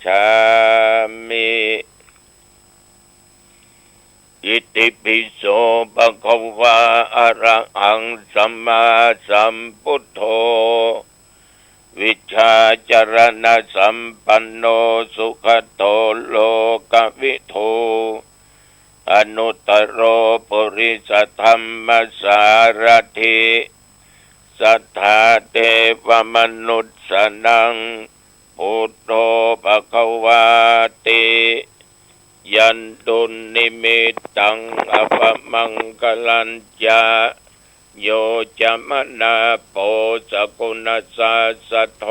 ฉามิอิติปิโสภะคะวะอะระหังสัมมาสัมพุทโธวิชชาจรณะสัมปันโนสุขโตโลกวิทูอนุตตโรปุริสธรรมสารถิสัทธาเทวมนุษย์สนังพุทโธภควาติยันตุนิมิตตังอภมังคลัญจาโยจะมนาโปสกุณสัสสะโท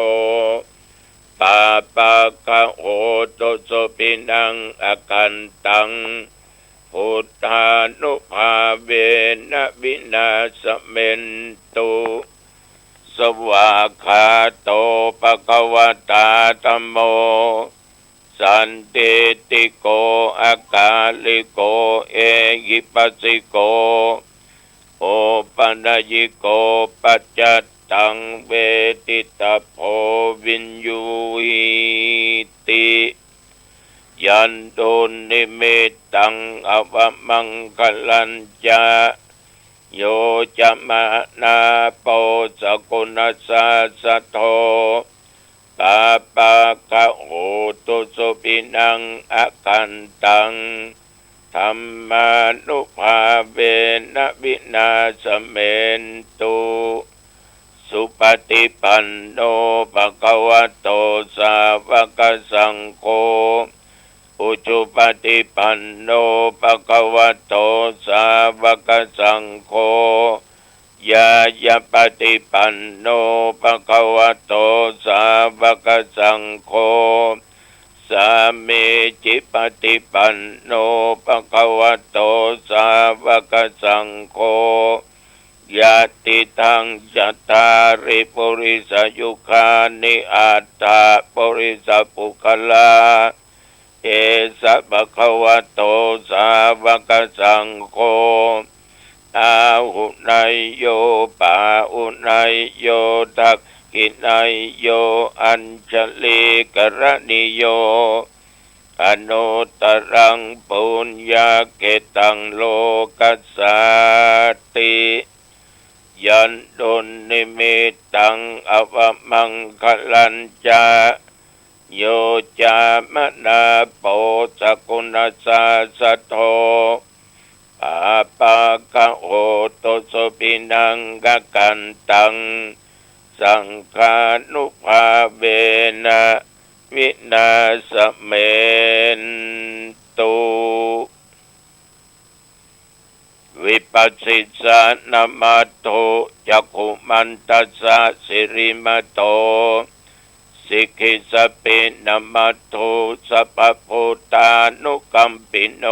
ปาปะกะโหตุสุปินังอกันตังพุทธานุภาเวนะวินาศเมนตุสวากขาโตภควตาธัมโมสันติติโกอากาลิโกเอหิปัสสิโกโอปัญญิโกปัจจัตตังเวทิตาโพวินยูหิติยันตุนิมิตตังอวมังคลัญจาโยจะมานาโปสกุณสัสสะโทปาปะกะโหตุสุปินังอกันตังธัมมานุภาเวนะวินาศเมนตุสุปฏิปันโนภะคะวะโตสาวกสังโฆอุจุปฏิปันโนภะคะวะโตสาวกสังโฆยายะปฏิปันโนภะคะวะโตสาวกสังโฆสามีจิปฏิปันโนภะคะวะโตสาวกสังโฆยะติทังจัตตาริปุริสยุคานิอัตตาปุริสปุคลาเอสะภะคะวะโตสาวกสังโฆอาหุนายโยปาอุนายโยทักขินายโยอัญชลีกรณิโยอนุตตรังปุญญาเกตังโลกัสสาติยันตุนิมิตตังอวมังคลัญจาโยจามนาโปสกุณสัสสะโทปาปะกะโหตุสุปินังกะกันตังสังฆานุภาเวนะวินาศเมนตุวิปัสสิสานามัตโตจักขุมันตัสสะสิริมัตโตสิกขิสปินามัตโตสัพพุตานุกัมปิโน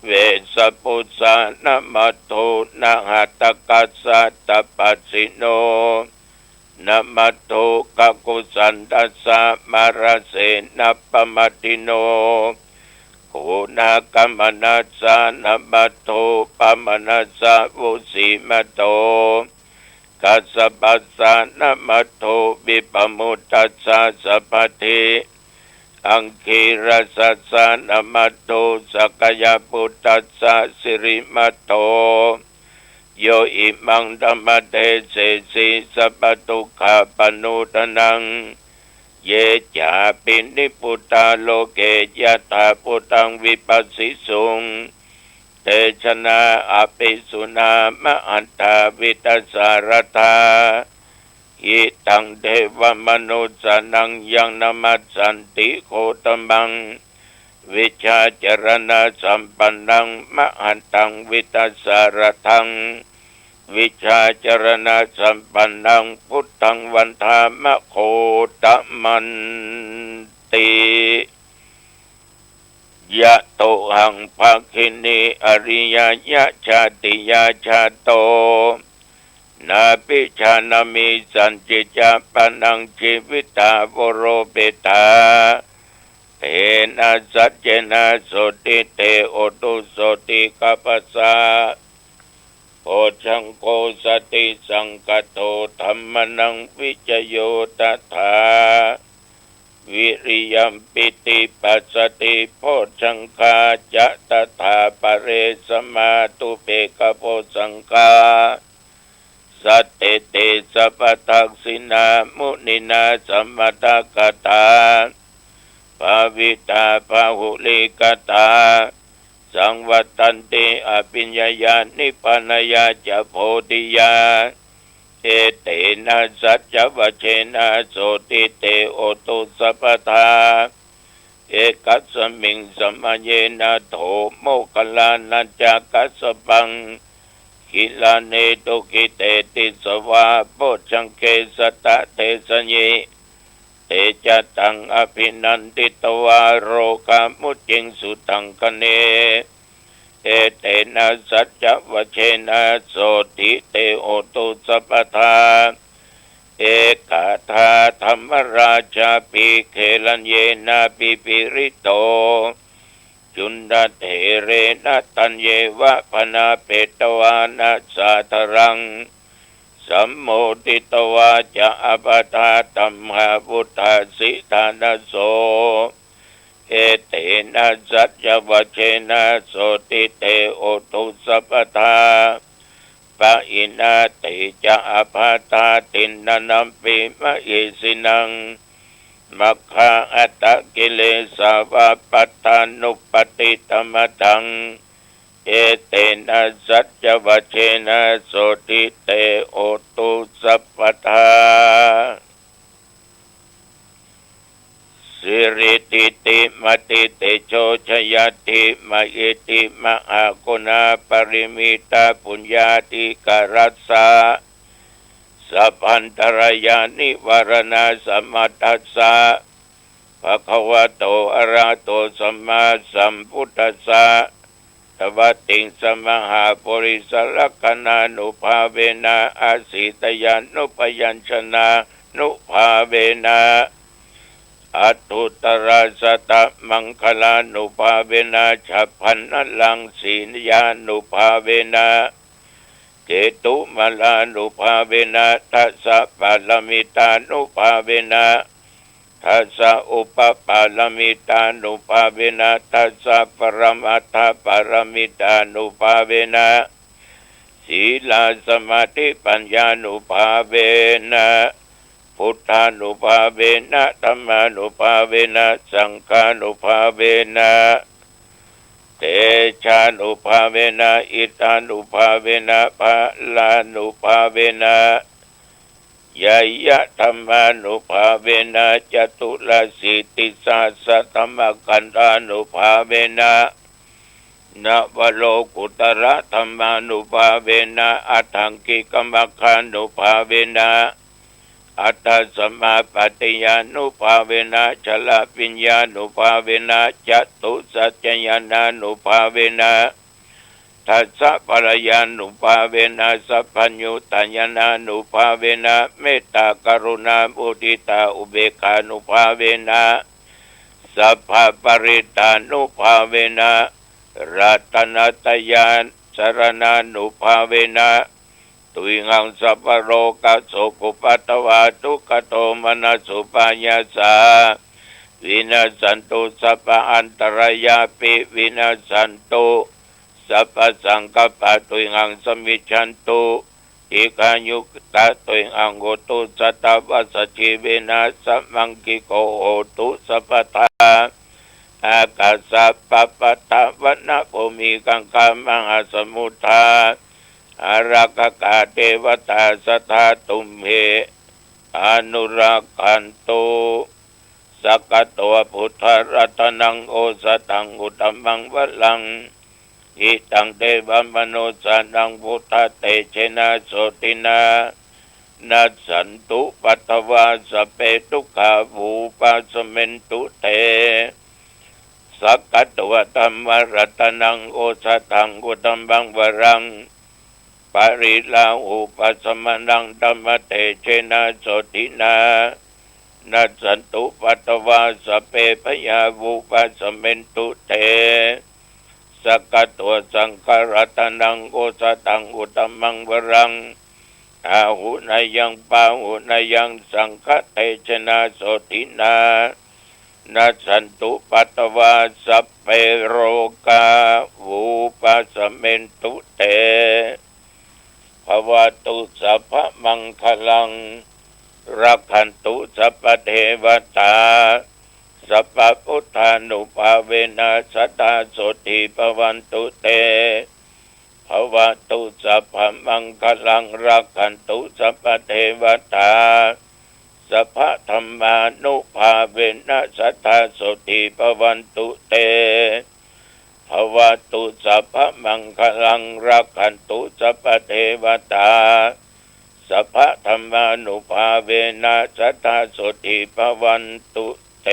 เวสปุสานามัตโตนะหัตถกัสสะตปัสสิโนนะมัตโตกักกุสันตัสสะมาราเสนะปมัตติโนโกนากัมมนัสสะนะมัตโตปมนัสสะวุสิมัตโตกัสสะปัสสะนะมัตโตวิปมุตตัสสะสัพพทิอังคีรสัสสะนะมัตโตสักยปุตตัสสะสิริมัตโตโยอิมังธัมมเทเสสิสัพพทุกขปนุตนังเยจาปินิพุตตาโลเกยถาพุตังวิปัสสิสุงเตชนะอภิสุนามะอันตาวิตัสสารธาหิตังเทวมนุสสนังยังนมัสสันติโคตมังวิชาจรณะสัมปันนังมะอันตังวิตัสสารทังวิชาจรณะสัมปันนังพุทธังวันธามะโคตมันติยะโตหังภคินีอริยยะชาติยาชาโตนาปิชานามิสันจิจาปนังชีวิตาวโรเปตาเตนะสัจเจนะโสติเตโอตุโสติกัปปะสะโอชังโกสติสังกโตธัมมนังวิจโยตถา วิริยมปิติปัสสติโพชฌังคาจะตถาปเรสมาตุเปกโพสังคาสัตเตเตสัพพทักษินามุนินาสัมมตกตาภาวิตาภาหุลิกตาสังวัตตันติอภิญญายานิพพานายาจะโพธิยาเอเตนะสัจจวัชเชนะโสติเตโอตุสัพพทาเอกัสสมิงสัมมาเยนะโถโมคลานัจจกัสสปังกิลาเนตุกิเตติสวาโพชังเคสตะเทสญิเตจตังอภินันติตวาโรกามุจิงสุตังคเนเอเตนะสัจจวัชเชนะโสติเตโอตุสัพพทาเอกาธาธรรมราชาปิเคลัญเยนะปิปิริโตจุนดาเถเรนะตัญเยวะพนาเปตวานะสาธรังสัมโมติตวาจะอปทาตัมหาพุทธาสิทานโสเอเตนะสัจจวัชเชนะโสติเตโอตุสัพพทาปะอินาติจะอภาตาตินนัมปิมะอิสินังมัคคะอัตตกิเลสาวะปัตตานุปติตมะทังเอเตนะสัจจวัชเชนะโสติเตโอตุสัพพทาสิริติติมติเตโชชยติมะอิติมะอากุณาปริมิตาปุญญาติกรัสสะสัพพันตรายานิวารณาสัมมาทัสสะภะคะวะโตอะระหะโตสัมมาสัมพุทธัสสะตวัตติงสมหาปุริสลักขณานุภาเวนะอาสิตยานุปยัญชนะนุภาเวนะอัตถุตระสตะมังคลานุภาเวนะฉัพพันนลังสีนยานุภาเวนะเจตุมลานุภาเวนะทัสสะปาลมิตานุภาเวนะทัสสะอุปปาลมิตานุภาเวนะทัสสะปรมัตถปรมิตานุภาเวนะศีลาสมาธิปัญญานุภาเวนะพุทธานุภาเวนะธัมมานุภาเวนะสังฆานุภาเวนะเตชานุภาเวนะอิทานุภาเวนะภาลานุภาเวนะยายะธัมมานุภาเวนะจตุลสิติสาสะธัมมกันธานุภาเวนะนะวโลกุตระธัมมานุภาเวนะอัตถังกิกัมมคานุภาเวนะอัตตสัมมาปัฏฐญานุภาเวนะชลปิญญานุภาเวนะจตุสัจจญาณานุภาเวนะทัสสะปรยานุภาเวนะสัพพัญญุตญาณานุภาเวนะเมตตากรุณามุทิตาอุเบกขานุภาเวนะสัพพปริตานุภาเวนะรัตนัตยานสรณานุภาเวนะตุยงังสัพพโรกัสโสกุปัตตวาทุกขโตมนัสสุปัญญาสาวินาสันตุสัพพอันตรายาปิวินาสันตุสัพพสังกัปปะตุยงังสมิชันตุอิกายุกตะตุยงังโกตุสัตตวัสจิวินาสัมมังกิโกโหตุสัพพทาอากาสัพพปะทะวนะภูมิกังคามหาสมุทาอารักกาเทวตาสทาตุมเหอนุรักขันตุสักกะตัวพุทธรัตนังโอสตังอุตตมังวลังอิตังเทวมโนสานังพุทธเตเชนะโสตินานัสสันตุปัตตวาสเปตุขาภูปัสเมนตุเตสักกะตัวธัมมรัตนังโอสตังอุตตมังวรังปริลาอุปสมนังธัมมเตเชนะโสตินานัสสันตุปัตตวาสเปพยาวุปัสเมนตุเตสักกะตัวสังฆรัตนังโอสตังอุตตมังวรังอาหุนายังปาหุนายังสังฆเตชนะโสตินา นัสสันตุปัตตวาสัพเพโรกาวูปัสเมนตุเตภวตุสัพพมังคลังรักขันตุสัพพเทวตาสัพพพุทธานุภาเวนะสัทธาโสติภวันตุเตภวตุสัพพมังคลังรักขันตุสัพพเทวตาสัพพธรรมานุภาเวนะสัทธาโสติภวันตุเตภวตุสัพพมังคลังรักขันตุสัพพเทวตาสัพพธรรมานุภาเวนะสัทธาโสติภวันตุเต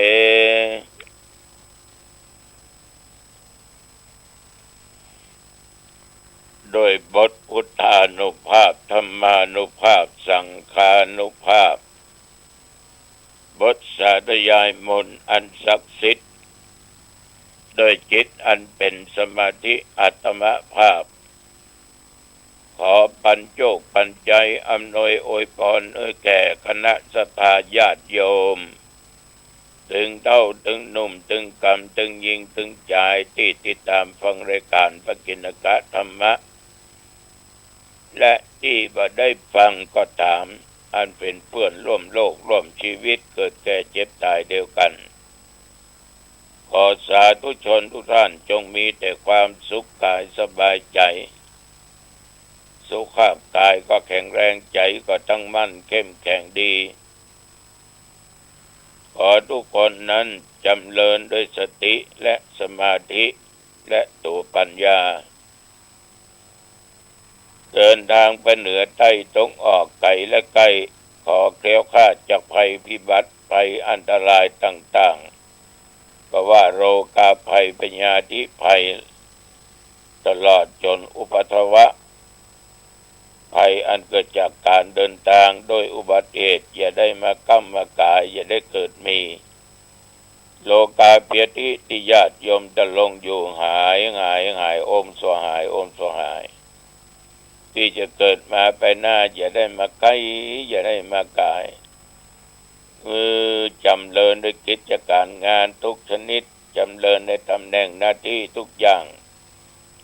โดยบทพุทธานุภาพธรรมานุภาพสังฆานุภาพบทสาธยายมนต์อันศักดิ์สิทธิ์โดยจิตอันเป็นสมาธิอัตมภาพขอปัญโยกปัญใจอำนวยอวยพรแก่คณะสัทธาญาติโยมถึงเท่าถึงหนุ่มถึงกำถึงยิงถึงใจที่ติดตามฟังรายการปกิณกะธรรมะและที่บ่ได้ฟังก็ตามอันเป็นเพื่อนร่วมโลกร่วมชีวิตเกิดแก่เจ็บตายเดียวกันขอสาธุชนทุกท่านจงมีแต่ความสุขกายสบายใจสุขภาพกายก็แข็งแรงใจก็ตั้งมั่นเข้มแข็งดีขอทุกคนนั้นจำเริญด้วยสติและสมาธิและตัวปัญญาเดินทางไปเหนือใต้ตรงออกไกลและไกลขอแคล้วคลาดจากภัยพิบัติภัยอันตรายต่างๆก็ว่าโรคาภัยปัญญาธิภัยตลอดจนอุปัทวะภัยอันเกิดจากการเดินทางโดยอุบัติเหตุอย่าได้มาก้ำมากายอย่าได้เกิดมีโลกาเปียติที่ญาติโยมจะลงอยู่หายโอมสวหายโอมสวหายที่จะเกิดมาไปหน้าอย่าได้มาใกล้อย่าได้มากายจำเริญด้วยกิจการงานทุกชนิดจำเริญในตำแหน่งหน้าที่ทุกอย่าง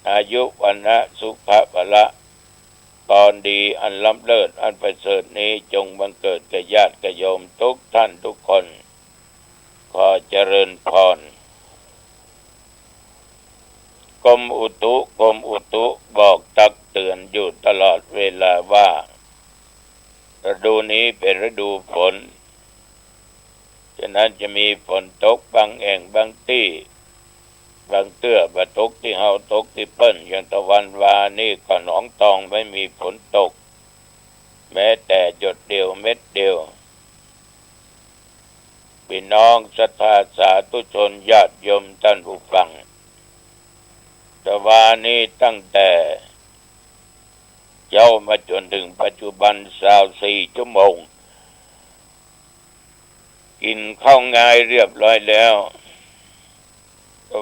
อายุวันนะสุขภะละตอนดีอันล้ำเลิศอันประเสริฐนี้จงบังเกิดแก่ญาติโยมทุกท่านทุกคนขอเจริญพรกรมอุตุบอกตักเตือนอยู่ตลอดเวลาว่าฤดูนี้เป็นฤดูฝนฉะนั้นจะมีฝนตกบางแห่งบางที่บางเตื้อบ่ตกที่เฮาตกที่เปิ้นอย่างตะวันวานี่ก็หนองตองไม่มีฝนตกแม้แต่หยดเดียวเม็ดเดียวพี่น้องศรัทธาสาธุชนญาติโยมท่านผู้ฟังตะวันนี้ตั้งแต่เจ้ามาจนถึงปัจจุบัน24 ชั่วโมงกินข้าวง่ายเรียบร้อยแล้ว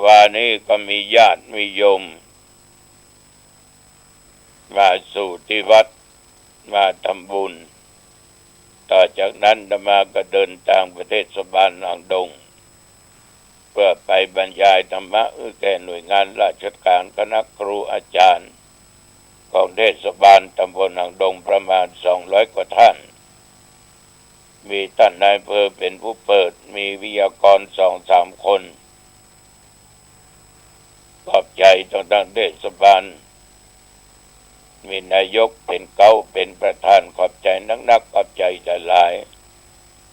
วันนี้ก็มีญาติมีโยมมาสู่ที่วัดมาทำบุญต่อจากนั้นอาตมาก็เดินทางไปเทศบาลนางดงเพื่อไปบรรยายธรรมะแก่หน่วยงานราชการคณะครูอาจารย์ของเทศบาลตำบลนางดงประมาณ200 กว่าท่านมีท่านนายอำเภอเป็นผู้เปิดมีวิทยากร 2-3 คนขอบใจต่างๆเทศบาลมีนายกเป็นเป็นประธานขอบใจนักขอบใจหลาย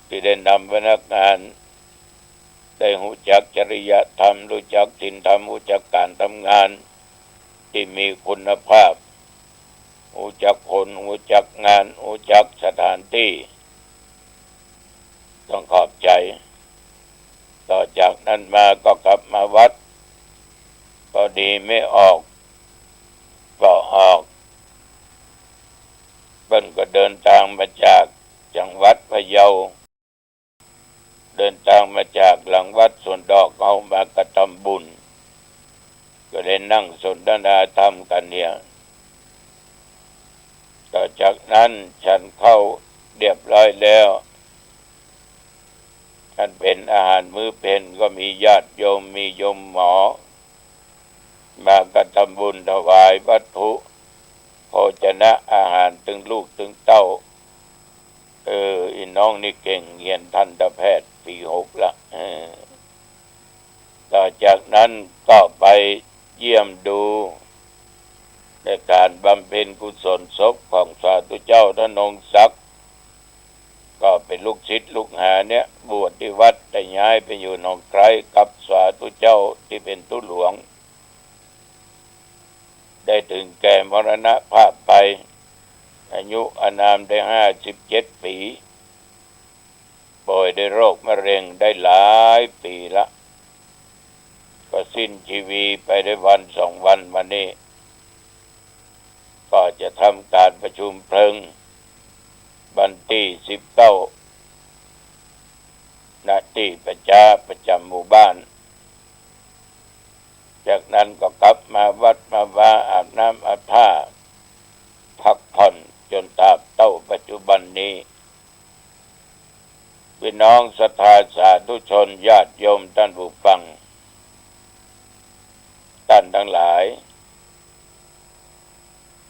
ที่ได้นำพนักงานได้รู้จักจริยธรรมรู้จักศีลธรรมรู้จักการทำงานที่มีคุณภาพรู้จักคนรู้จักงานรู้จักสถานที่ต้องขอบใจต่อจากนั้นมาก็กลับมาวัดพอดีไม่ออกก็ออกเพิ่นก็เดินทางมาจากจังหวัดพะเยาเดินทางมาจากหลังวัดสวนดอกเอามากระทำบุญก็ได้นั่งสนทนาธรรมกันเนี่ยต่อจากนั้นฉันเข้าเรียบร้อยแล้ว อันเป็นอาหารมื้อเพลก็มีญาติโยมมีโยมหมอมากระทำบุญถวายวัตถุโภชนะอาหารถึงลูกถึงเต้าอีน้องนี่เก่งเรียนทันตแพทย์ปี6ละต่อจากนั้นก็ไปเยี่ยมดูในการบำเพ็ญกุศลศพของสาธุเจ้าทนงศักดิ์ก็เป็นลูกศิษย์ลูกหาเนี่ยบวชที่วัดได้ย้ายไปอยู่หนองไคร้กับสาธุเจ้าที่เป็นตุหลวงได้ถึงแก่มรณภาพไปอายุอานามได้57 ปีป่วยด้วยโรคมะเร็งได้หลายปีละก็สิ้นชีวิตไปได้วัน2 วันมานี้ก็จะทำการประชุมเพลิงวันที่19ณที่ประจำหมู่บ้านจากนั้นก็กลับมาวัดมาว่าอาบน้ำอาบท่าพักผ่อนจนตราบเท่าปัจจุบันนี้พี่น้องศรัทธาสาธุชนญาติโยมท่านผู้ฟังท่านทั้งหลาย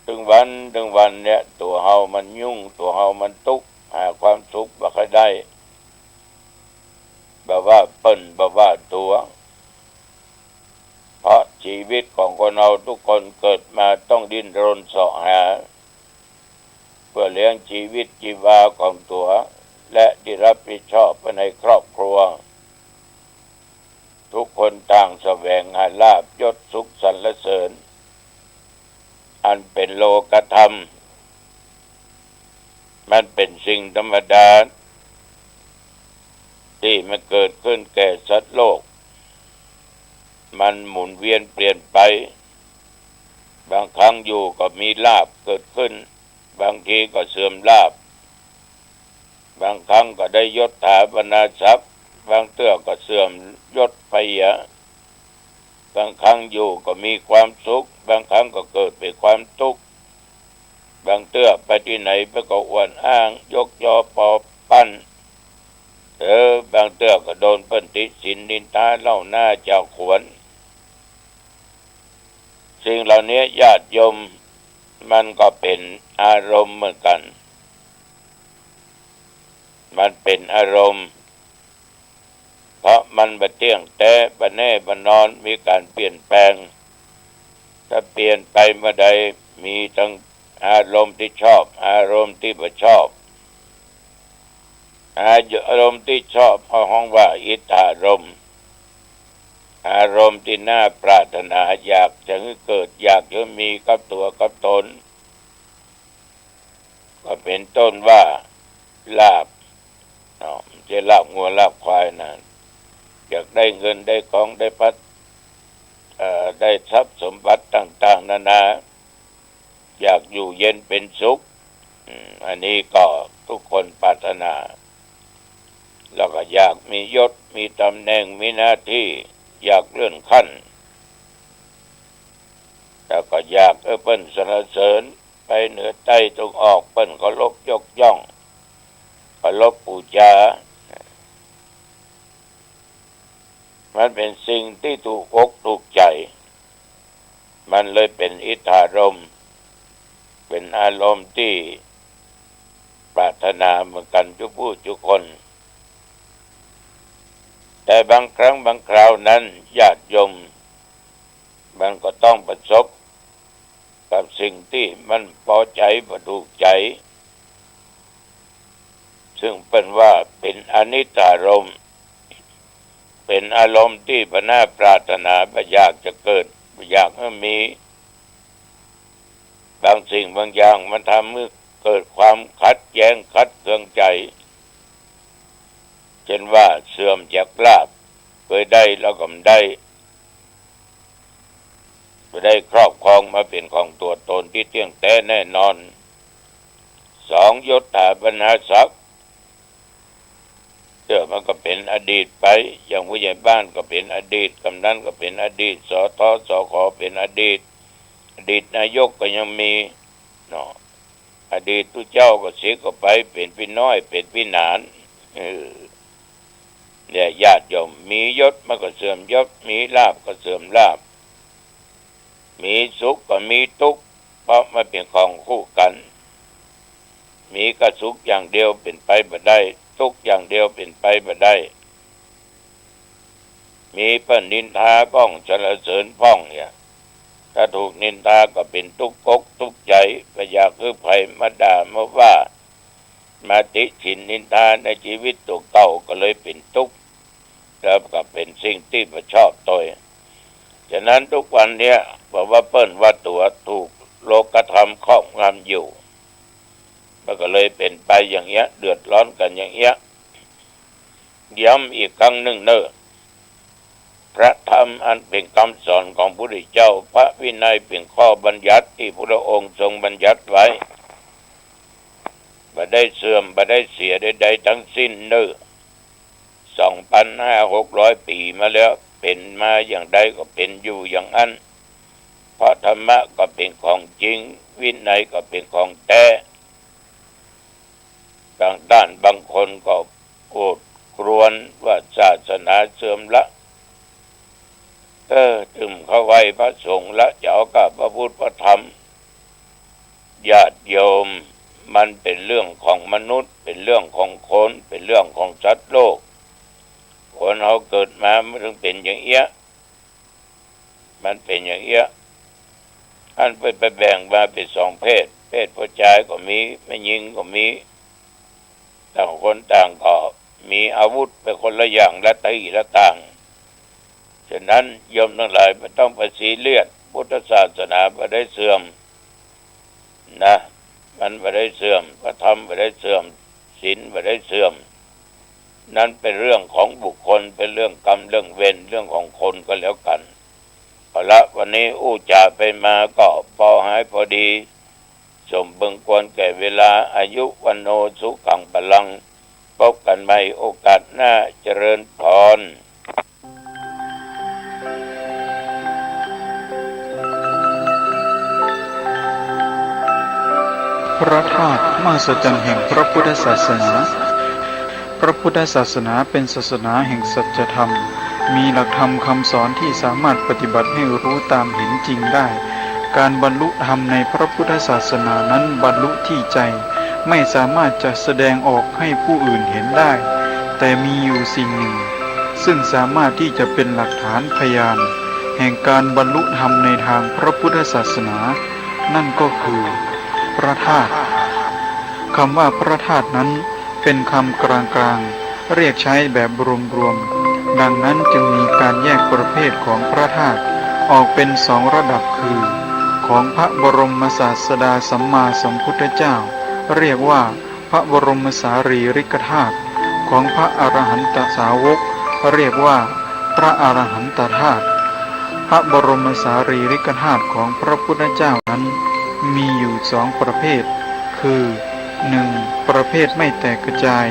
ถึงวันเนี่ยตัวเฮามันยุ่งตัวเฮามันทุกข์หาความสุขบ่ค่อยได้แบบว่าเปิ้นแบบว่าตัวเพราะชีวิตของคนเราทุกคนเกิดมาต้องดิ้นรนเสาะหาเพื่อเลี้ยงชีวิตชีวาของตัวและที่รับผิดชอบในครอบครัวทุกคนต่างแสวงหาลาภยศสุขสรรเสริญอันเป็นโลกธรรมมันเป็นสิ่งธรรมดาที่มันเกิดขึ้นแก่สัตว์โลกมันหมุนเวียนเปลี่ยนไปบางครั้งอยู่ก็มีลาภเกิดขึ้นบางทีก็เสื่อมลาภบางครั้งก็ได้ยศถาบรรดาทรัพย์บางเตื้อก็เสื่อมยศไปบางครั้งอยู่ก็มีความสุขบางครั้งก็เกิดเป็นความทุกข์บางเตื้อไปที่ไหนไปก็อวดอ้างยกยอปอปั้นบางเตื้อก็โดนเปิ้นติฉินนินทาเล่าหน้าเจ้าขวนสิ่งเหล่านี้ญาติโยมมันก็เป็นอารมณ์เหมือนกันมันเป็นอารมณ์เพราะมันบ่เที่ยงแท้บ่แน่บ่นอนมีการเปลี่ยนแปลงถ้าเปลี่ยนไปเมื่อใดมีทั้งอารมณ์ที่ชอบอารมณ์ที่บ่ชอบอารมณ์ที่ชอบเอาห้องว่าอิทธารมณ์อารมณ์ที่น่าปรารถนาอยากจะให้เกิดอยากจะมีกับตัวกับตนก็เป็นต้นว่าลาภจะลาภงัวลาภควายนะอยากได้เงินได้ของได้ได้ทรัพย์สมบัติต่างๆนานาอยากอยู่เย็นเป็นสุขอันนี้ก็ทุกคนปรารถนาแล้วก็อยากมียศมีตำแหน่งมีหน้าที่อยากเลื่อนขั้นแล้วก็อยากเปิ้นสรรเสริญไปเหนือใต้ตรงออกเปิ้นเคารพยกย่องเคารพบูชามันเป็นสิ่งที่ถูกอกถูกใจมันเลยเป็นอิทธารมณ์เป็นอารมณ์ที่ปรารถนาเหมือนกันทุกผู้ทุกคนแต่บางครั้งบางคราวนั้นญาติโยมมันก็ต้องประสบกับสิ่งที่มันพอใจบ่ถูกใจซึ่งเป็นว่าเป็นอนิจจารมณ์เป็นอารมณ์ที่บ่น่าปรารถนาบ่อยากจะเกิดบ่อยากให้มีบางสิ่งบางอย่างมันทำให้เกิดความขัดแย้งขัดเคืองใจเช่นว่าเสื่อมจากลาภเคยได้แล้วก็ไม่ได้ครอบครองมาเป็นของตัวตนที่เที่ยงแท้แน่นอน2ยศถาบรรดาศักดิ์มันก็เป็นอดีตไปอย่างผู้ใหญ่บ้านก็เป็นอดีตกำนันก็เป็นอดีตสทสขเป็นอดีตนายกก็ยังมีเนาะอดีตทุกเจ้าก็เสียก็ไปเป็นพี่น้อยเป็นพี่หนาน เนี่ยญาติโยมมียศมันก็เสื่อมยศมีลาภก็เสื่อมลาภมีสุขก็มีทุกข์เพราะมันเป็นของคู่กันมีกระสุขอย่างเดียวเป็นไปบ่ได้ทุกข์อย่างเดียวเป็นไปบ่ได้มีเปิ้นนินทาป้องสรรเสริญป้องเนี่ยถ้าถูกนินทาก็เป็นทุกข์อกทุกข์ใจก็อยากคือไผมาด่ามาว่ามาติฉินนินทาในชีวิตตัวเก่าก็เลยเป็นทุกข์แล้วก็เป็นสิ่งที่บ่ชอบตัวฉะนั้นทุกวันเนี้ยบอกว่าเปิ้นว่าตัวถูกโลกธรรมครอบงำอยู่มันก็เลยเป็นไปอย่างเงี้ยเดือดร้อนกันอย่างเงี้ยย้ำอีกครั้งหนึ่งเนอะพระธรรมอันเป็นคำสอนของพระพุทธเจ้าพระวินัยเป็นข้อบัญญัติที่พระองค์ทรงบัญญัติไว้บ่ได้เสื่อมบ่ได้เสียใดๆทั้งสิ้นเนอะ2,500-600 ปีมาแล้วเป็นมาอย่างใดก็เป็นอยู่อย่างนั้นเพราะธรรมะก็เป็นของจริงวินัยก็เป็นของแท้บางด้านบางคนก็โกรธกรวนว่าศาสนาเสื่อมละถึงเขาไว้พระสงฆ์ละจะเอากับพระพุทธพระธรรมญาติโยมมันเป็นเรื่องของมนุษย์เป็นเรื่องของคนเป็นเรื่องของสัตว์โลกคนเราเกิดมามันถึงเป็นอย่างเงี้ยมันเป็นอย่างเงี้ยอันไปแบ่งมาเป็น2เพศผู้ชายก็มีไม่หญิงก็มีต่างคนต่างก็มีอาวุธเป็นคนละอย่างละตีละต่างฉะนั้นโยมทั้งหลายไม่ต้องไปซีเรียสพุทธศาสนาไม่ได้เสื่อมนะมันไม่ได้เสื่อมพระธรรมไม่ได้เสื่อมศีลไม่ได้เสื่อมนั่นเป็นเรื่องของบุคคลเป็นเรื่องกรรมเรื่องเวรเรื่องของคนก็แล้วกันเอาละวันนี้อู้จ่าไปมาก็พอหายพอดีสมบึงควรแก่เวลาอายุวันโนสุขังพลังพบกันใหม่โอกาสหน้าเจริญพรพระธาตุมหัศจรรย์แห่งพระพุทธศาสนาพระพุทธศาสนาเป็นศาสนาแห่งสัจธรรมมีหลักธรรมคำสอนที่สามารถปฏิบัติให้รู้ตามเห็นจริงได้การบรรลุธรรมในพระพุทธศาสนานั้นบรรลุที่ใจไม่สามารถจะแสดงออกให้ผู้อื่นเห็นได้แต่มีอยู่สิ่งหนึ่งซึ่งสามารถที่จะเป็นหลักฐานพยานแห่งการบรรลุธรรมในทางพระพุทธศาสนานั่นก็คือพระธาตุคำว่าพระธาตุนั้นเป็นคำกลางๆเรียกใช้แบบรวมๆดังนั้นจึงมีการแยกประเภทของพระธาตุออกเป็น2ระดับคือของพระบรมศาสดาสัมมาสัมพุทธเจ้าเรียกว่าพระบรมสารีริกธาตุของพระอรหันตสาวกเรียกว่าพระอรหันตธาตุพระบรมสารีริกธาตุของพระพุทธเจ้านั้นมีอยู่2ประเภทคือ 1. ประเภทไม่แตกกระจาย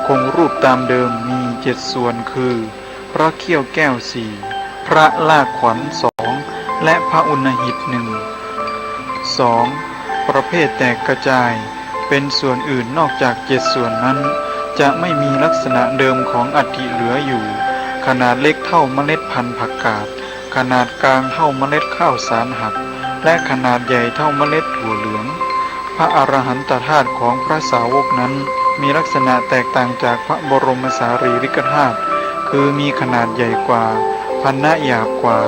คงรูปตามเดิมมี7ส่วนคือพระเขี้ยวแก้ว4พระลากขวัญ2และพระอุณหิต1 2. ประเภทแตกกระจายเป็นส่วนอื่นนอกจาก7ส่วนนั้นจะไม่มีลักษณะเดิมของอัฐิเหลืออยู่ขนาดเล็กเท่าเมล็ดพันธุ์ผักกาดขนาดกลางเท่าเมล็ดข้าวสารหักและขนาดใหญ่เท่าเมล็ดถั่วเหลืองพระอรหันตธาตุของพระสาวกนั้นมีลักษณะแตกต่างจากพระบรมสารีริกธาตุคือมีขนาดใหญ่กว่าพรรณะหยาบกว่า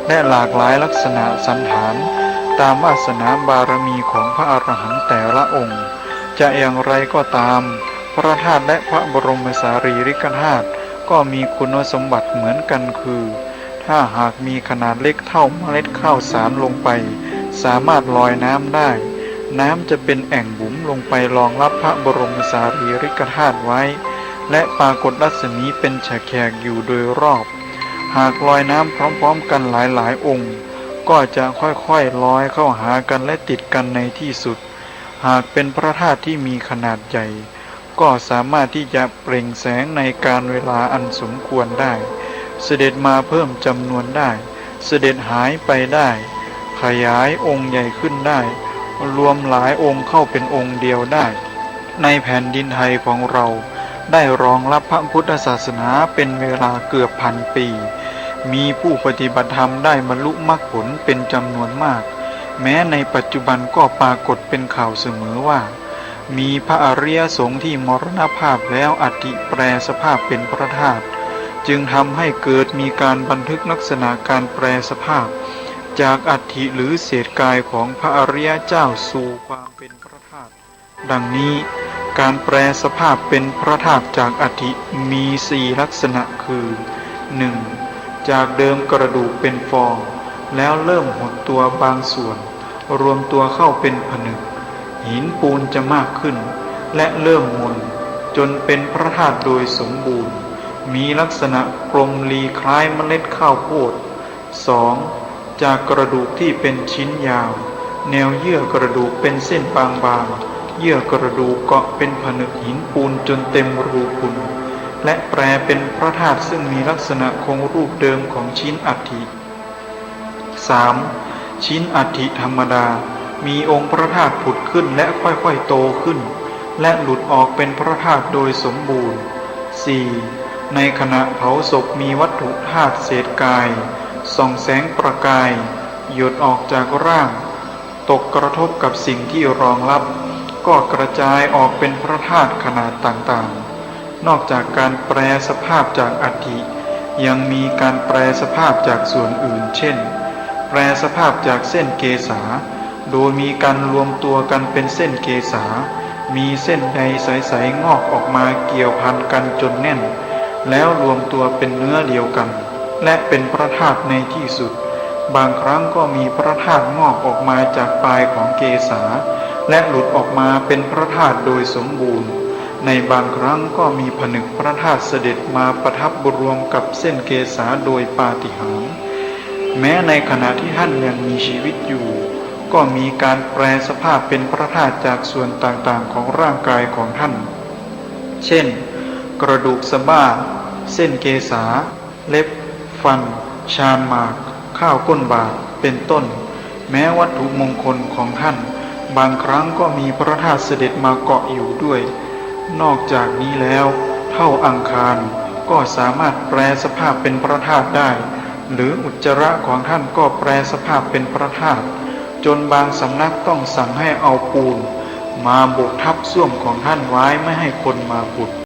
และหลากหลายลักษณะสันฐานตามวาสนาบารมีของพระอรหันต์แต่ละองค์จะอย่างไรก็ตามพระธาตุและพระบรมสารีริกธาตุก็มีคุณสมบัติเหมือนกันคือถ้าหากมีขนาดเล็กเท่าเมล็ดข้าวสารลงไปสามารถลอยน้ำได้น้ำจะเป็นแอ่งบุ๋มลงไปรองรับพระบรมสารีริกธาตุไว้และปรากฏรัศมีเป็นฉากแขกอยู่โดยรอบหากลอยน้ำพร้อมๆกันหลายๆองค์ก็จะค่อยๆลอยเข้าหากันและติดกันในที่สุดหากเป็นพระธาตุที่มีขนาดใหญ่ก็สามารถที่จะเปล่งแสงในการเวลาอันสมควรได้เสด็จมาเพิ่มจำนวนได้เสด็จหายไปได้ขยายองค์ใหญ่ขึ้นได้รวมหลายองค์เข้าเป็นองค์เดียวได้ในแผ่นดินไทยของเรา ได้รองรับพระพุทธศาสนาเป็นเวลาเกือบพันปี มีผู้ปฏิบัติธรรมได้บรรลุมรรคผลเป็นจำนวนมาก แม้ในปัจจุบันก็ปรากฏเป็นข่าวเสมอว่ามีพระอริยสงฆ์ที่มรณภาพแล้วอัฐิแปรสภาพเป็นพระธาตุจึงทำให้เกิดมีการบันทึกลักษณะการแปรสภาพจากอัฐิหรือเศษกายของพระอริยเจ้าสู่ความเป็นพระธาตุดังนี้การแปรสภาพเป็นพระธาตุจากอัฐิมี4ลักษณะคือ 1. จากเดิมกระดูกเป็นฟองแล้วเริ่มหดตัวบางส่วนรวมตัวเข้าเป็นผนึกหินปูนจะมากขึ้นและเริ่มมนจนเป็นพระธาตุโดยสมบูรณ์มีลักษณะกลมรีคล้ายเมล็ดข้าวโพด 2. จากกระดูกที่เป็นชิ้นยาวแนวเยื่อกระดูกเป็นเส้นบางๆเยื่อกระดูกเกาะเป็นผนึกหินปูนจนเต็มรูพุนและแปรเป็นพระธาตุซึ่งมีลักษณะคงรูปเดิมของชิ้นอัฐิ 3. ชิ้นอัฐิธรรมดามีองค์พระธาตุผุดขึ้นและค่อยๆโตขึ้นและหลุดออกเป็นพระธาตุโดยสมบูรณ์ 4. ในขณะเผาศพมีวัตถุธาตุเศษกายส่องแสงประกายหยดออกจากร่างตกกระทบกับสิ่งที่รองรับก็กระจายออกเป็นพระธาตุขนาดต่างๆนอกจากการแปรสภาพจากอัฐิยังมีการแปรสภาพจากส่วนอื่นเช่นแปรสภาพจากเส้นเกษาโดยมีการรวมตัวกันเป็นเส้นเกษามีเส้นใยใสๆงอกออกมาเกี่ยวพันกันจนแน่นแล้วรวมตัวเป็นเนื้อเดียวกันและเป็นพระธาตุในที่สุดบางครั้งก็มีพระธาตุงอกออกมาจากปลายของเกษาและหลุดออกมาเป็นพระธาตุโดยสมบูรณ์ในบางครั้งก็มีผนึกพระธาตุเสด็จมาประทับรวมกับเส้นเกษาโดยปาฏิหาริย์แม้ในขณะที่ท่านยังมีชีวิตอยู่ก็มีการแปรสภาพเป็นพระธาตุจากส่วนต่างๆของร่างกายของท่านเช่นกระดูกสะบ้าเส้นเกษาเล็บฟันชานหมากข้าวก้นบาทเป็นต้นแม้วัตถุมงคลของท่านบางครั้งก็มีพระธาตุเสด็จมาเกาะอยู่ด้วยนอกจากนี้แล้วเท่าอังคารก็สามารถแปรสภาพเป็นพระธาตุได้หรืออุจจาระของท่านก็แปรสภาพเป็นพระธาตุจนบางสำนักต้องสั่งให้เอาปูนมาโบกทับส้วมของท่านไว้ไม่ให้คนมาขุด